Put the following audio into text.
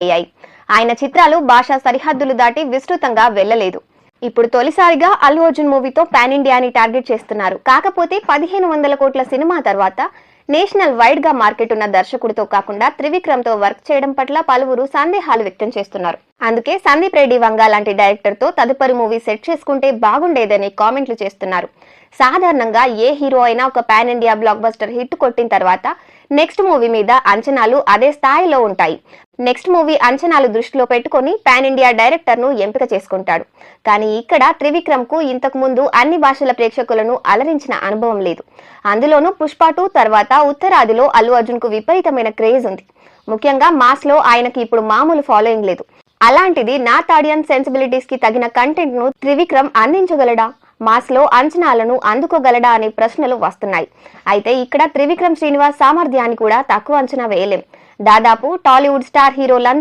అయ్యాయి. ఆయన చిత్రాలు భాషా సరిహద్దులు దాటి విస్తృతంగా వెళ్లలేదు. ఇప్పుడు తొలిసారిగా అల్లు అర్జున్ మూవీతో పాన్ ఇండియాని టార్గెట్ చేస్తున్నారు. కాకపోతే 1500 కోట్ల సినిమా తర్వాత నేషనల్ వైడ్ గా మార్కెట్ ఉన్న దర్శకుడితో కాకుండా త్రివిక్రమ్ తో వర్క్ చేయడం పట్ల పలువురు సందేహాలు వ్యక్తం చేస్తున్నారు. అందుకే సందీప్ రెడ్డి వంగా లాంటి డైరెక్టర్ తో తదుపరి మూవీ సెట్ చేసుకుంటే బాగుండేదని కామెంట్లు చేస్తున్నారు. సాధారణంగా ఏ హీరో అయినా ఒక pan India block buster hit కొట్టిన తర్వాత నెక్స్ట్ మూవీ మీద అంచనాలు అదే స్థాయిలో ఉంటాయి. నెక్స్ట్ మూవీ అంచనాలు దృష్టిలో పెట్టుకుని పాన్ ఇండియా డైరెక్టర్ ను ఎంపిక చేసుకుంటాడు. కానీ ఇక్కడ త్రివిక్రమ్ కు ఇంతకు ముందు అన్ని భాషల ప్రేక్షకులను అలరించిన అనుభవం లేదు. అందులోనూ పుష్ప 2 తర్వాత ఉత్తరాదిలో అల్లు అర్జున్ కు విపరీతమైన క్రేజ్ ఉంది. ముఖ్యంగా మాస్ లో ఆయనకి ఇప్పుడు మామూలు ఫాలోయింగ్ లేదు. అలాంటిది నార్త్ ఆడియన్స్ సెన్సిబిలిటీస్ కి తగిన కంటెంట్ ను త్రివిక్రమ్ అందించగలడా? మాస్ లో అంచనాలను అందుకోగలడా అనే ప్రశ్నలు వస్తున్నాయి. అయితే ఇక్కడ త్రివిక్రమ్ శ్రీనివాస్ సామర్థ్యాన్ని కూడా తక్కువ అంచనా వేయలేం. దాదాపు టాలీవుడ్ స్టార్ హీరోలందరి